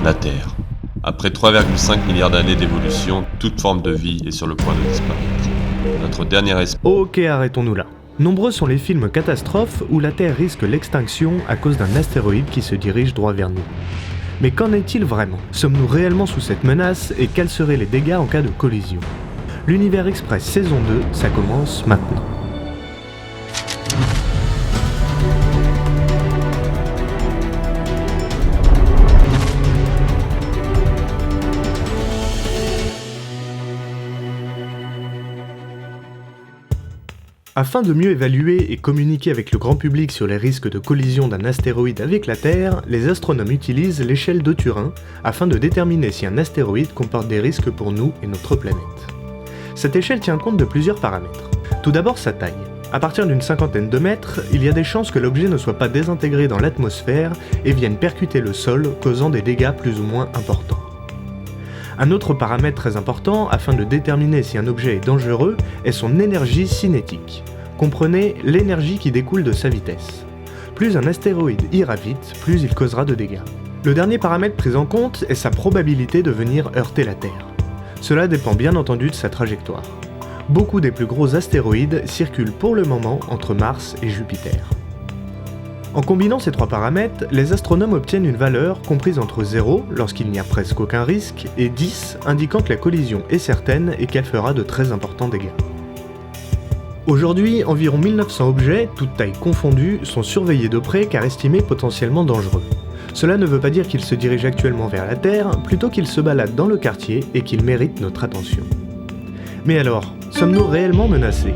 la Terre. Après 3,5 milliards d'années d'évolution, toute forme de vie est sur le point de disparaître. Notre dernière espèce... Ok, arrêtons-nous là. Nombreux sont les films catastrophes où la Terre risque l'extinction à cause d'un astéroïde qui se dirige droit vers nous. Mais qu'en est-il vraiment ? Sommes-nous réellement sous cette menace et quels seraient les dégâts en cas de collision ? L'Univers Express saison 2, ça commence maintenant. Afin de mieux évaluer et communiquer avec le grand public sur les risques de collision d'un astéroïde avec la Terre, les astronomes utilisent l'échelle de Turing afin de déterminer si un astéroïde comporte des risques pour nous et notre planète. Cette échelle tient compte de plusieurs paramètres. Tout d'abord sa taille. À partir d'une cinquantaine de mètres, il y a des chances que l'objet ne soit pas désintégré dans l'atmosphère et vienne percuter le sol, causant des dégâts plus ou moins importants. Un autre paramètre très important afin de déterminer si un objet est dangereux est son énergie cinétique. Comprenez l'énergie qui découle de sa vitesse. Plus un astéroïde ira vite, plus il causera de dégâts. Le dernier paramètre pris en compte est sa probabilité de venir heurter la Terre. Cela dépend bien entendu de sa trajectoire. Beaucoup des plus gros astéroïdes circulent pour le moment entre Mars et Jupiter. En combinant ces trois paramètres, les astronomes obtiennent une valeur comprise entre 0, lorsqu'il n'y a presque aucun risque, et 10, indiquant que la collision est certaine et qu'elle fera de très importants dégâts. Aujourd'hui, environ 1900 objets, toutes tailles confondues, sont surveillés de près car estimés potentiellement dangereux. Cela ne veut pas dire qu'ils se dirigent actuellement vers la Terre, plutôt qu'ils se baladent dans le quartier et qu'ils méritent notre attention. Mais alors, sommes-nous réellement menacés ?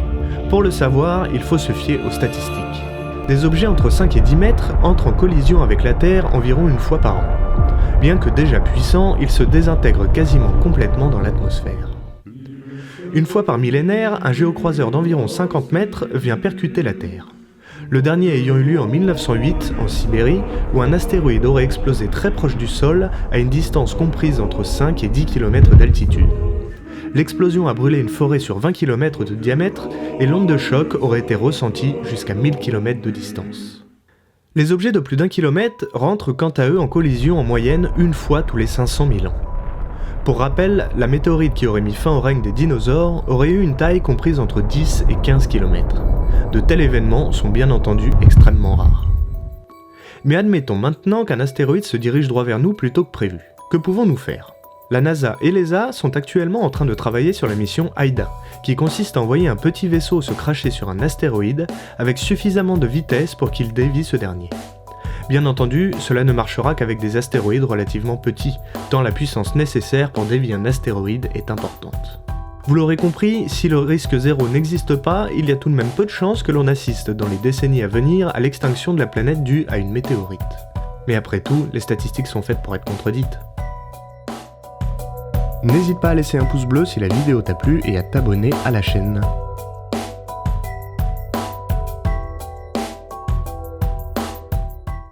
Pour le savoir, il faut se fier aux statistiques. Des objets entre 5 et 10 mètres entrent en collision avec la Terre environ une fois par an. Bien que déjà puissants, ils se désintègrent quasiment complètement dans l'atmosphère. Une fois par millénaire, un géocroiseur d'environ 50 mètres vient percuter la Terre. Le dernier ayant eu lieu en 1908, en Sibérie, où un astéroïde aurait explosé très proche du sol, à une distance comprise entre 5 et 10 km d'altitude. L'explosion a brûlé une forêt sur 20 km de diamètre et l'onde de choc aurait été ressentie jusqu'à 1000 km de distance. Les objets de plus d'1 kilomètre rentrent quant à eux en collision en moyenne une fois tous les 500 000 ans. Pour rappel, la météorite qui aurait mis fin au règne des dinosaures aurait eu une taille comprise entre 10 et 15 km. De tels événements sont bien entendu extrêmement rares. Mais admettons maintenant qu'un astéroïde se dirige droit vers nous plutôt que prévu. Que pouvons-nous faire ? La NASA et l'ESA sont actuellement en train de travailler sur la mission AIDA, qui consiste à envoyer un petit vaisseau se cracher sur un astéroïde avec suffisamment de vitesse pour qu'il dévie ce dernier. Bien entendu, cela ne marchera qu'avec des astéroïdes relativement petits, tant la puissance nécessaire pour dévier un astéroïde est importante. Vous l'aurez compris, si le risque zéro n'existe pas, il y a tout de même peu de chances que l'on assiste dans les décennies à venir à l'extinction de la planète due à une météorite. Mais après tout, les statistiques sont faites pour être contredites. N'hésite pas à laisser un pouce bleu si la vidéo t'a plu et à t'abonner à la chaîne.